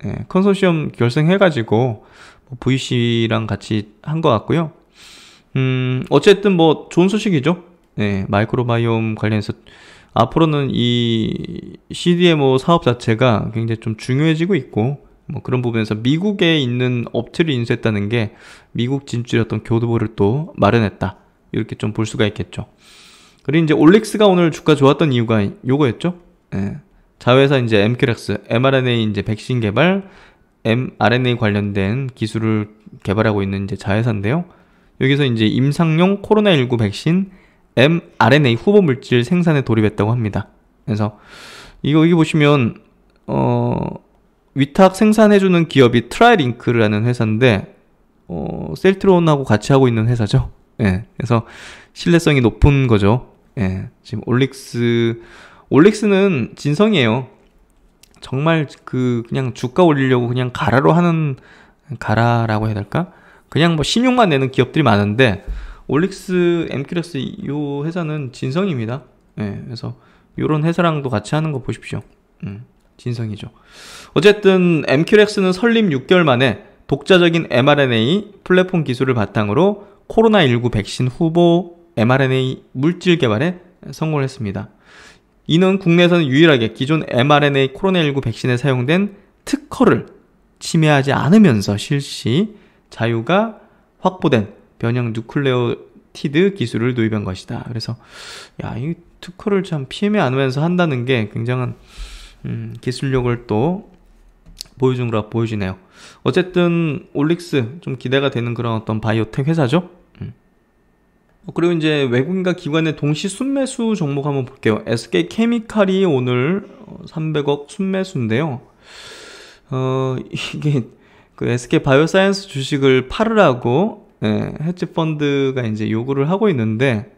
예, 컨소시엄 결성해가지고 뭐 VC랑 같이 한 것 같고요. 어쨌든 뭐 좋은 소식이죠. 예, 마이크로바이옴 관련해서 앞으로는 이 CDMO 사업 자체가 굉장히 좀 중요해지고 있고 뭐 그런 부분에서 미국에 있는 업체를 인수했다는 게 미국 진출의 어떤 교두보를 또 마련했다 이렇게 좀 볼 수가 있겠죠. 그리고 이제 올릭스가 오늘 주가 좋았던 이유가 요거였죠. 예. 자회사 이제 엠큐렉스 mRNA 이제 백신 개발 mRNA 관련된 기술을 개발하고 있는 이제 자회사인데요. 여기서 이제 임상용 코로나19 백신 mRNA 후보 물질 생산에 돌입했다고 합니다. 그래서 여기 보시면 위탁 생산해주는 기업이 트라이링크라는 회사인데 셀트론하고 같이 하고 있는 회사죠. 예, 그래서 신뢰성이 높은 거죠. 예, 지금 올릭스는 진성이에요. 정말 그냥 주가 올리려고 그냥 가라라고 해야 될까? 그냥 뭐 신용만 내는 기업들이 많은데 올릭스, 엠큐렉스 이 회사는 진성입니다. 예, 그래서 요런 회사랑도 같이 하는 거 보십시오. 진성이죠. 어쨌든 엠큐렉스는 설립 6개월 만에 독자적인 mRNA 플랫폼 기술을 바탕으로 코로나19 백신 후보 mRNA 물질 개발에 성공을 했습니다. 이는 국내에서는 유일하게 기존 mRNA 코로나19 백신에 사용된 특허를 침해하지 않으면서 실시 자유가 확보된 변형 누클레오티드 기술을 도입한 것이다. 그래서 이 특허를 참 피해 않으면서 한다는 게 굉장한 기술력을 또 보여주네요. 어쨌든 올릭스 좀 기대가 되는 그런 어떤 바이오텍 회사죠. 그리고 이제 외국인과 기관의 동시 순매수 종목 한번 볼게요. SK케미칼이 오늘 300억 순매수인데요. 이게 그 SK바이오사이언스 주식을 팔으라고 헤지펀드가 이제 요구를 하고 있는데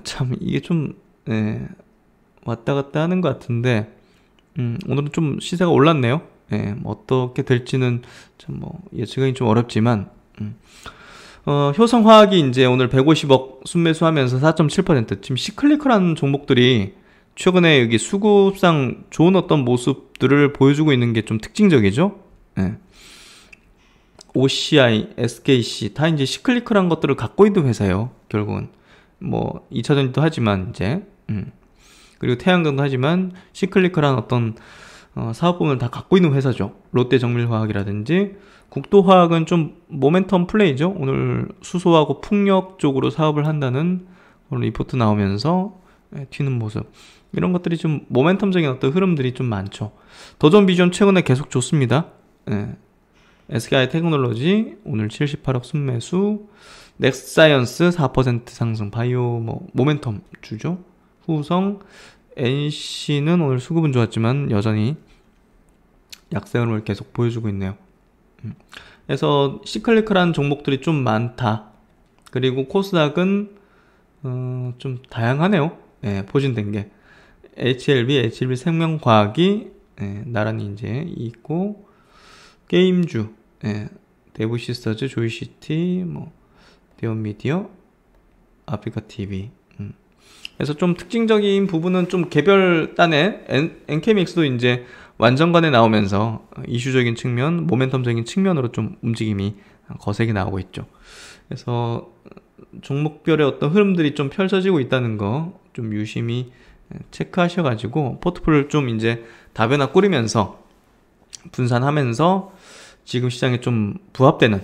참 이게 좀 왔다 갔다 하는 것 같은데 오늘은 좀 시세가 올랐네요. 뭐 어떻게 될지는 참 뭐 예측하기 좀 어렵지만 효성화학이 이제 오늘 150억 순매수하면서 4.7% 지금 시클리컬한 종목들이 최근에 여기 수급상 좋은 어떤 모습들을 보여주고 있는 게 좀 특징적이죠. OCI, SKC 다 이제 시클리컬한 것들을 갖고 있는 회사예요. 결국은 뭐 2차전지도 하지만 이제 그리고 태양광도 하지만 시클리컬한 어떤 사업 부문을 다 갖고 있는 회사죠. 롯데정밀화학이라든지 국도화학은 좀 모멘텀 플레이죠. 오늘 수소하고 풍력 쪽으로 사업을 한다는 오늘 리포트 나오면서 튀는 모습 이런 것들이 좀 모멘텀적인 어떤 흐름들이 좀 많죠. 더존비전 최근에 계속 좋습니다. SKI 테크놀로지 오늘 78억 순매수, 넥스사이언스 4% 상승, 바이오 뭐 모멘텀 주죠. 후성, NC는 오늘 수급은 좋았지만 여전히 약세 흐름을 계속 보여주고 있네요. 그래서 시클리컬한 종목들이 좀 많다. 그리고 코스닥은 좀 다양하네요. 포진된 게 HLB 생명과학이 나란히 이제 있고 게임주, 데브시스터즈, 조이시티, 뭐 대원미디어, 아프리카TV. 그래서 좀 특징적인 부분은 좀 개별단의 엔케믹스도 이제 완전간에 나오면서 이슈적인 측면, 모멘텀적인 측면으로 좀 움직임이 거세게 나오고 있죠. 그래서 종목별의 어떤 흐름들이 좀 펼쳐지고 있다는 거 좀 유심히 체크하셔가지고 포트폴리오를 좀 이제 다변화 꾸리면서 분산하면서 지금 시장에 좀 부합되는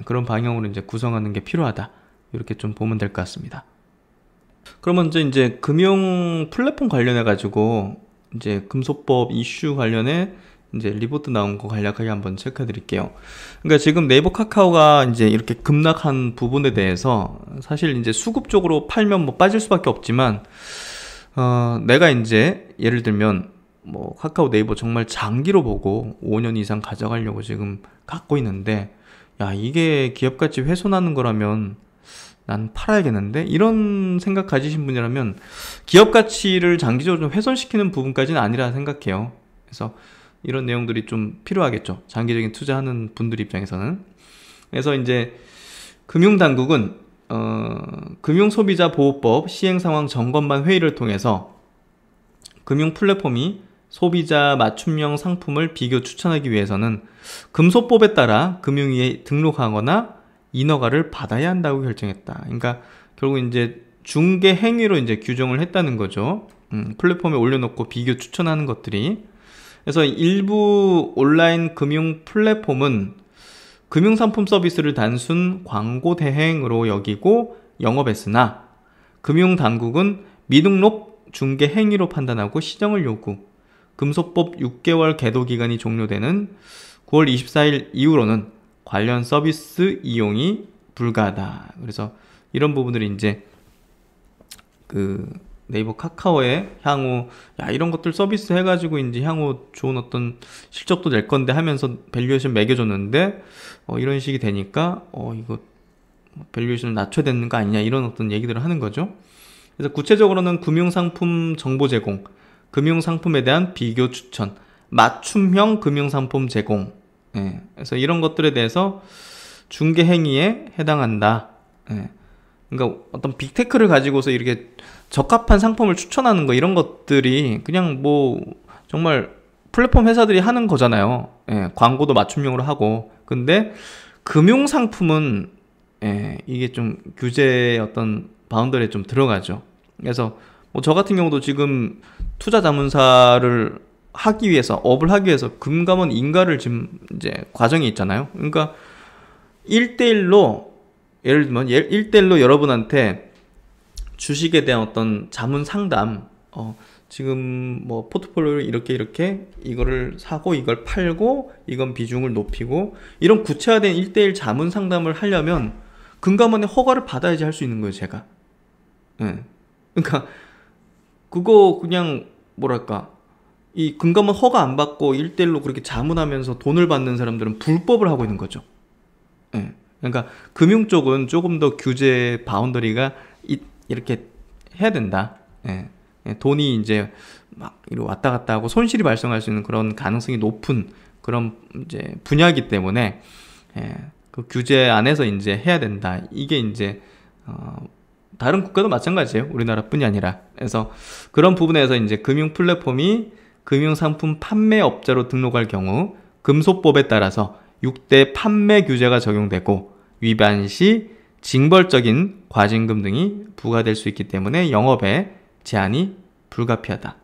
그런 방향으로 이제 구성하는 게 필요하다. 이렇게 좀 보면 될 것 같습니다. 그러면 이제 금융 플랫폼 관련해 가지고 이제 금소법 이슈 관련해 이제 리포트 나온 거 간략하게 한번 체크해 드릴게요. 그러니까 지금 네이버 카카오가 이제 이렇게 급락한 부분에 대해서 사실 이제 수급 쪽으로 팔면 뭐 빠질 수밖에 없지만, 내가 이제 예를 들면 뭐 카카오 네이버 정말 장기로 보고 5년 이상 가져가려고 지금 갖고 있는데, 야, 이게 기업가치 훼손하는 거라면 난 팔아야겠는데? 이런 생각 가지신 분이라면 기업가치를 장기적으로 좀 훼손시키는 부분까지는 아니라 생각해요. 그래서 이런 내용들이 좀 필요하겠죠. 장기적인 투자하는 분들 입장에서는. 그래서 이제 금융당국은 금융소비자보호법 시행상황 점검반 회의를 통해서 금융 플랫폼이 소비자 맞춤형 상품을 비교 추천하기 위해서는 금소법에 따라 금융위에 등록하거나 인허가를 받아야 한다고 결정했다. 그러니까 결국 이제 중개 행위로 이제 규정을 했다는 거죠. 플랫폼에 올려놓고 비교 추천하는 것들이. 그래서 일부 온라인 금융 플랫폼은 금융상품 서비스를 단순 광고 대행으로 여기고 영업했으나 금융당국은 미등록 중개 행위로 판단하고 시정을 요구. 금소법 6개월 계도 기간이 종료되는 9월 24일 이후로는 관련 서비스 이용이 불가하다. 그래서 이런 부분들이 이제 그 네이버 카카오에 향후 야 이런 것들 서비스 해가지고 이제 향후 좋은 어떤 실적도 낼 건데 하면서 밸류에이션 매겨줬는데 이런 식이 되니까 이거 밸류에이션을 낮춰야 되는 거 아니냐 이런 어떤 얘기들을 하는 거죠. 그래서 구체적으로는 금융상품 정보 제공, 금융상품에 대한 비교 추천, 맞춤형 금융상품 제공. 그래서 이런 것들에 대해서 중개 행위에 해당한다. 그러니까 어떤 빅테크를 가지고서 이렇게 적합한 상품을 추천하는 거 이런 것들이 그냥 뭐 정말 플랫폼 회사들이 하는 거잖아요. 광고도 맞춤형으로 하고. 근데 금융상품은 이게 좀 규제의 어떤 바운더리에 좀 들어가죠. 그래서 뭐 저 같은 경우도 지금 투자자문사를 하기 위해서, 업을 하기 위해서 금감원 인가를 지금 이제 과정이 있잖아요. 그러니까 1대1로, 예를 들면 1대1로 여러분한테 주식에 대한 어떤 자문 상담, 지금 뭐 포트폴리오를 이렇게 이거를 사고 이걸 팔고 이건 비중을 높이고 이런 구체화된 1대1 자문 상담을 하려면 금감원의 허가를 받아야지 할 수 있는 거예요, 제가. 그러니까 그거 그냥 뭐랄까, 이 금감원 허가 안 받고 1대1로 그렇게 자문하면서 돈을 받는 사람들은 불법을 하고 있는 거죠. 그러니까 금융 쪽은 조금 더 규제 바운더리가 이렇게 해야 된다. 돈이 이제 막 이렇게 왔다 갔다 하고 손실이 발생할 수 있는 그런 가능성이 높은 그런 이제 분야이기 때문에 그 규제 안에서 이제 해야 된다. 이게 이제 다른 국가도 마찬가지예요. 우리나라뿐이 아니라. 그래서 그런 부분에서 이제 금융 플랫폼이 금융상품 판매업자로 등록할 경우 금소법에 따라서 6대 판매 규제가 적용되고 위반 시 징벌적인 과징금 등이 부과될 수 있기 때문에 영업에 제한이 불가피하다.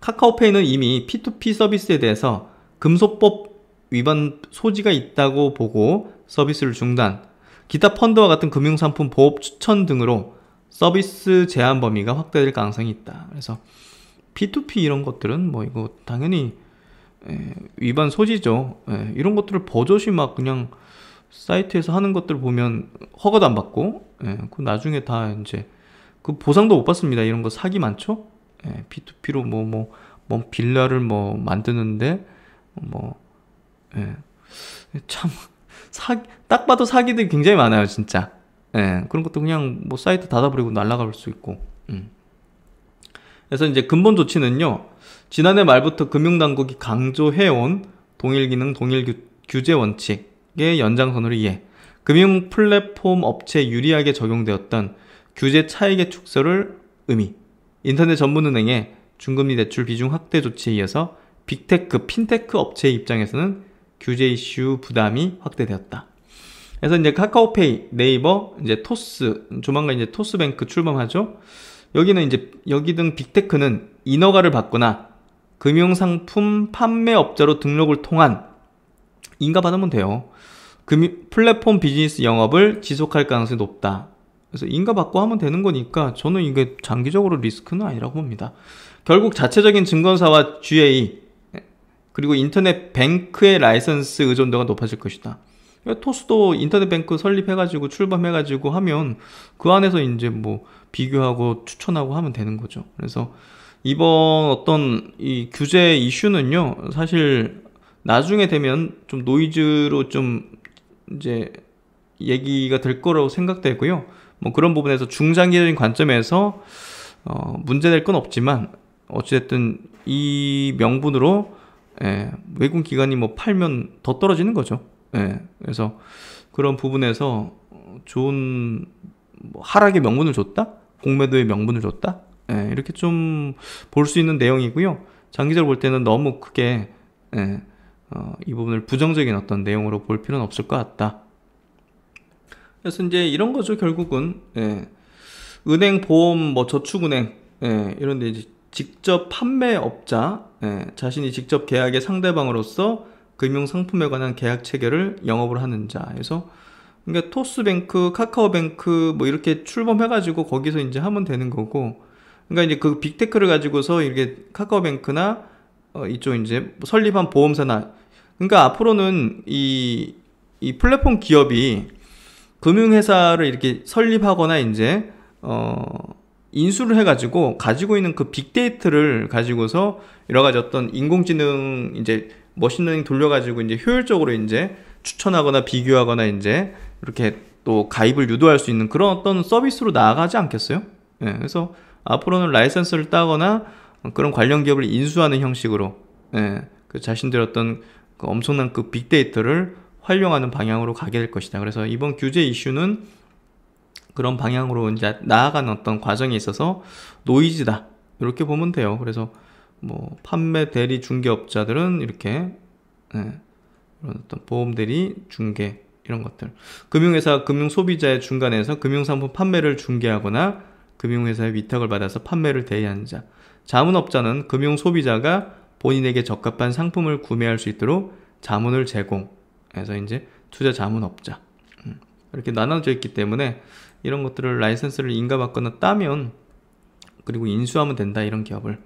카카오페이는 이미 P2P 서비스에 대해서 금소법 위반 소지가 있다고 보고 서비스를 중단, 기타 펀드와 같은 금융상품 보호 추천 등으로 서비스 제한 범위가 확대될 가능성이 있다. 그래서 P2P 이런 것들은 뭐 이거 당연히 위반 소지죠. 이런 것들을 버젓이 막 그냥 사이트에서 하는 것들 보면 허가도 안 받고, 그 나중에 다 이제 그 보상도 못 받습니다. 이런 거 사기 많죠. P2P로 뭐 빌라를 뭐 만드는데 참 딱 봐도 사기들이 굉장히 많아요, 진짜. 그런 것도 그냥 뭐 사이트 닫아버리고 날아갈 수 있고. 그래서 이제 근본 조치는요, 지난해 말부터 금융당국이 강조해온 동일기능 동일규제 원칙의 연장선으로 이해, 금융 플랫폼 업체에 유리하게 적용되었던 규제 차익의 축소를 의미, 인터넷 전문은행의 중금리 대출 비중 확대 조치에 이어서 빅테크, 핀테크 업체의 입장에서는 규제 이슈 부담이 확대되었다. 그래서 이제 카카오페이, 네이버, 이제 토스, 조만간 이제 토스뱅크 출범하죠. 여기는 이제 여기 등 빅테크는 인허가를 받거나 금융상품 판매업자로 등록을 통한 인가 받으면 돼요. 플랫폼 비즈니스 영업을 지속할 가능성이 높다. 그래서 인가받고 하면 되는 거니까 저는 이게 장기적으로 리스크는 아니라고 봅니다. 결국 자체적인 증권사와 GA 그리고 인터넷 뱅크의 라이선스 의존도가 높아질 것이다. 토스도 인터넷 뱅크 설립해가지고 출범해가지고 하면 그 안에서 이제 뭐 비교하고 추천하고 하면 되는 거죠. 그래서 이번 어떤 이 규제 이슈는요, 사실 나중에 되면 좀 노이즈로 좀 이제 얘기가 될 거라고 생각되고요. 뭐 그런 부분에서 중장기적인 관점에서 문제될 건 없지만 어찌됐든 이 명분으로 외국 기관이 뭐 팔면 더 떨어지는 거죠. 그래서 그런 부분에서 좋은 뭐 하락의 명분을 줬다? 공매도의 명분을 줬다? 이렇게 좀 볼 수 있는 내용이고요. 장기적으로 볼 때는 너무 크게 이 부분을 부정적인 어떤 내용으로 볼 필요는 없을 것 같다. 그래서 이제 이런 거죠. 결국은 은행, 보험, 뭐 저축은행 이런 데 이제 직접 판매업자 자신이 직접 계약의 상대방으로서 금융상품에 관한 계약 체결을 영업을 하는 자. 그래서 그러니까 토스뱅크, 카카오뱅크 뭐 이렇게 출범해가지고 거기서 이제 하면 되는 거고, 그러니까 이제 그 빅테크를 가지고서 이렇게 카카오뱅크나 이쪽 이제 설립한 보험사나, 그러니까 앞으로는 이 플랫폼 기업이 금융회사를 이렇게 설립하거나 이제 인수를 해가지고 가지고 있는 그 빅데이터를 가지고서 여러 가지 어떤 인공지능 이제 머신러닝 돌려가지고 이제 효율적으로 이제 추천하거나 비교하거나 이제 이렇게 또 가입을 유도할 수 있는 그런 어떤 서비스로 나아가지 않겠어요? 그래서 앞으로는 라이선스를 따거나 그런 관련 기업을 인수하는 형식으로 그 자신들의 어떤 그 엄청난 그 빅데이터를 활용하는 방향으로 가게 될 것이다. 그래서 이번 규제 이슈는 그런 방향으로 이제 나아가는 어떤 과정에 있어서 노이즈다. 이렇게 보면 돼요. 그래서 뭐 판매 대리 중개업자들은 이렇게 이런 어떤 보험 대리 중개 이런 것들, 금융회사 금융소비자의 중간에서 금융상품 판매를 중개하거나 금융회사의 위탁을 받아서 판매를 대리하는 자, 자문업자는 금융소비자가 본인에게 적합한 상품을 구매할 수 있도록 자문을 제공해서 이제 투자 자문업자, 이렇게 나눠져 있기 때문에 이런 것들을 라이선스를 인가받거나 따면 그리고 인수하면 된다, 이런 기업을.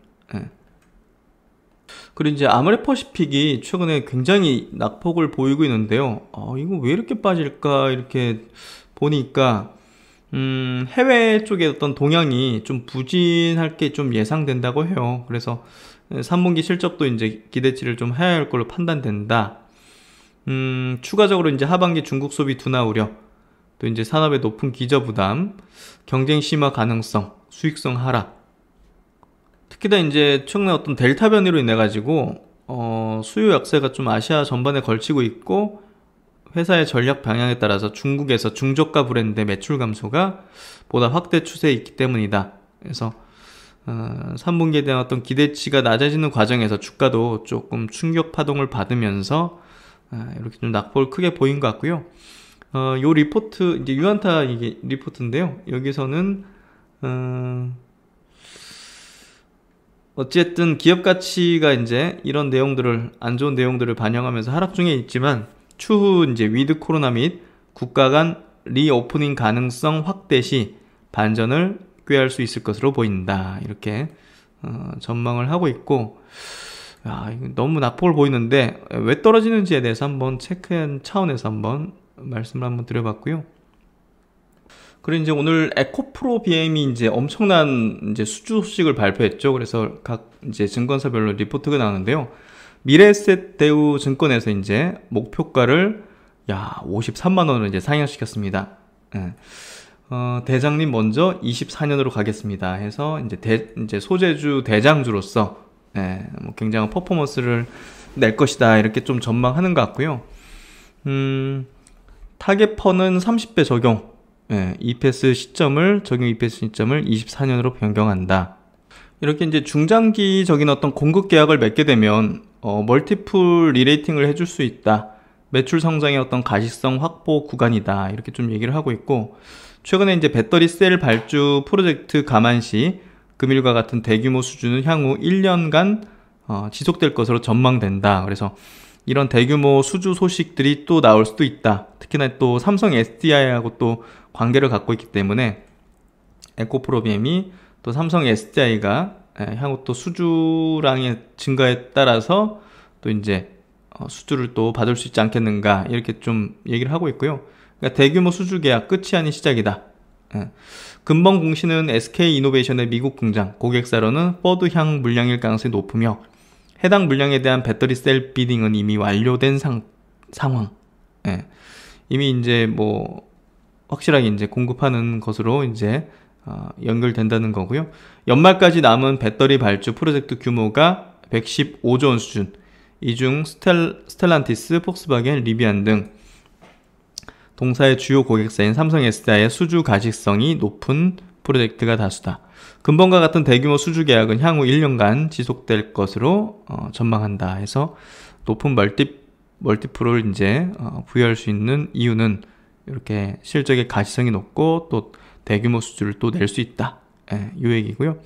그리고 이제 아모레퍼시픽이 최근에 굉장히 낙폭을 보이고 있는데요. 이거 왜 이렇게 빠질까 이렇게 보니까 해외 쪽에 어떤 동향이 좀 부진할 게 좀 예상된다고 해요. 그래서 3분기 실적도 이제 기대치를 좀 해야 할 걸로 판단된다. 추가적으로 이제 하반기 중국 소비 둔화 우려, 또 이제 산업의 높은 기저 부담, 경쟁 심화 가능성, 수익성 하락. 특히나 이제 최근에 어떤 델타 변이로 인해 가지고 수요 약세가 좀 아시아 전반에 걸치고 있고, 회사의 전략 방향에 따라서 중국에서 중저가 브랜드의 매출 감소가 보다 확대 추세에 있기 때문이다. 그래서 3분기에 대한 어떤 기대치가 낮아지는 과정에서 주가도 조금 충격 파동을 받으면서 이렇게 좀 낙폭을 크게 보인 것 같고요. 요 리포트 이제 유안타 이게 리포트인데요. 여기서는 어쨌든 기업 가치가 이제 이런 내용들을, 안 좋은 내용들을 반영하면서 하락 중에 있지만 추후 이제 위드 코로나 및 국가 간 리오프닝 가능성 확대 시 반전을 꾀할 수 있을 것으로 보인다. 이렇게 전망을 하고 있고, 이거 너무 낙폭을 보이는데 왜 떨어지는지에 대해서 한번 체크한 차원에서 한번 말씀을 한번 드려봤고요. 그리고 이제 오늘 에코프로 BM이 이제 엄청난 이제 수주 소식을 발표했죠. 그래서 각 이제 증권사별로 리포트가 나오는데요. 미래에셋 대우 증권에서 이제 목표가를 53만 원을 이제 상향시켰습니다. 대장님 먼저 24년으로 가겠습니다 해서 이제 소재주 대장주로서 뭐 굉장한 퍼포먼스를 낼 것이다, 이렇게 좀 전망하는 것 같고요. 타겟펀은 30배 적용, EPS 시점을 적용 EPS 시점을 24년으로 변경한다. 이렇게 이제 중장기적인 어떤 공급 계약을 맺게 되면 멀티플 리레이팅을 해줄 수 있다. 매출 성장의 어떤 가시성 확보 구간이다. 이렇게 좀 얘기를 하고 있고, 최근에 이제 배터리 셀 발주 프로젝트 감안 시 금일과 같은 대규모 수주는 향후 1년간 지속될 것으로 전망된다. 그래서 이런 대규모 수주 소식들이 또 나올 수도 있다. 특히나 또 삼성 SDI하고 또 관계를 갖고 있기 때문에 에코프로비엠이 또 삼성 SDI가 향후 또 수주량의 증가에 따라서 또 이제 수주를 또 받을 수 있지 않겠는가 이렇게 좀 얘기를 하고 있고요. 그러니까 대규모 수주 계약 끝이 아닌 시작이다. 금번 공시는 SK이노베이션의 미국 공장 고객사로는 퍼드향 물량일 가능성이 높으며 해당 물량에 대한 배터리 셀 비딩은 이미 완료된 상황. 이미 이제 뭐 확실하게 이제 공급하는 것으로 이제 연결된다는 거고요. 연말까지 남은 배터리 발주 프로젝트 규모가 115조 원 수준. 이 중 스텔란티스, 폭스바겐, 리비안 등 동사의 주요 고객사인 삼성 SDI의 수주 가식성이 높은 프로젝트가 다수다. 금번과 같은 대규모 수주 계약은 향후 1년간 지속될 것으로 전망한다 해서 높은 멀티플을 이제 부여할 수 있는 이유는 이렇게 실적의 가시성이 높고 또 대규모 수주를 또 낼 수 있다. 이 얘기고요.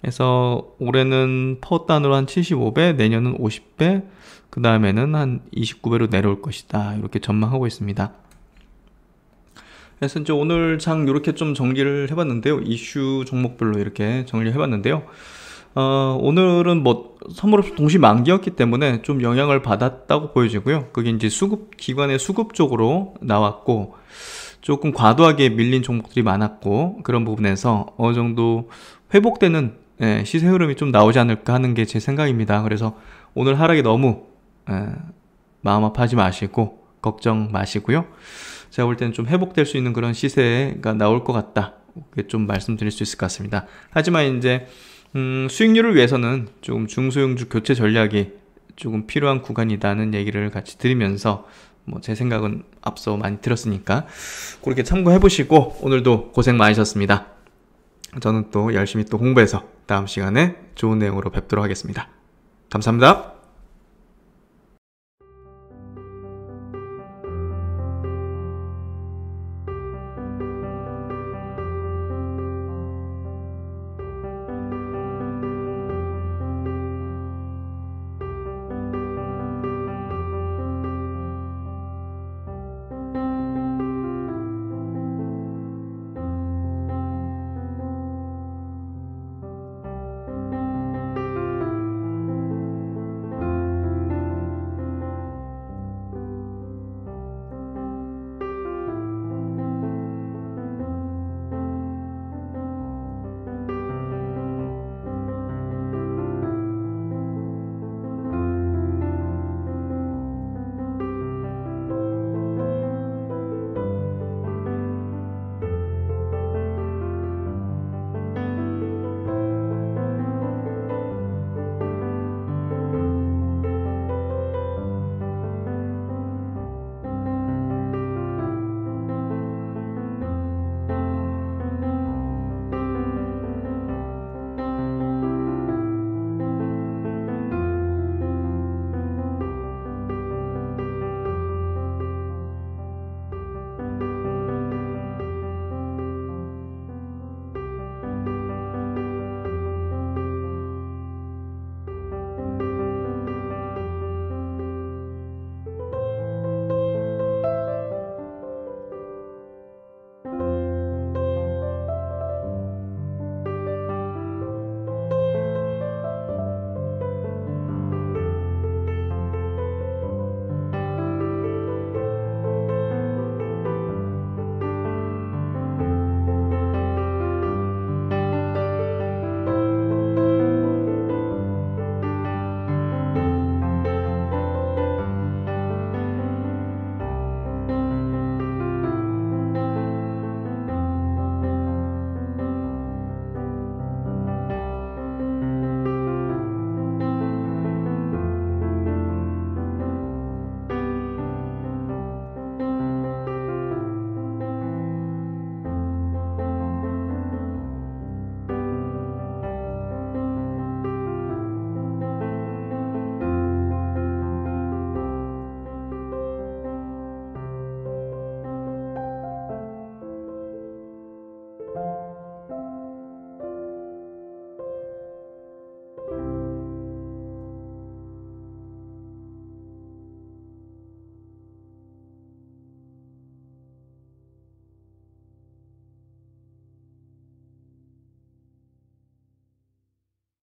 그래서 올해는 퍼단으로 한 75배, 내년은 50배, 그 다음에는 한 29배로 내려올 것이다. 이렇게 전망하고 있습니다. 그래서 이제 오늘 장 이렇게 좀 정리를 해봤는데요. 이슈 종목별로 이렇게 정리를 해봤는데요. 오늘은 뭐 선물 동시 만기였기 때문에 좀 영향을 받았다고 보여지고요. 그게 이제 기관의 수급 쪽으로 나왔고 조금 과도하게 밀린 종목들이 많았고 그런 부분에서 어느 정도 회복되는 시세 흐름이 좀 나오지 않을까 하는 게 제 생각입니다. 그래서 오늘 하락이 너무 마음 아파하지 마시고 걱정 마시고요. 제가 볼 때는 좀 회복될 수 있는 그런 시세가 나올 것 같다. 그게 좀 말씀드릴 수 있을 것 같습니다. 하지만 이제 수익률을 위해서는 조금 중소형주 교체 전략이 조금 필요한 구간이다는 얘기를 같이 드리면서 뭐 제 생각은 앞서 많이 들었으니까 그렇게 참고해 보시고 오늘도 고생 많으셨습니다. 저는 또 열심히 또 공부해서 다음 시간에 좋은 내용으로 뵙도록 하겠습니다. 감사합니다.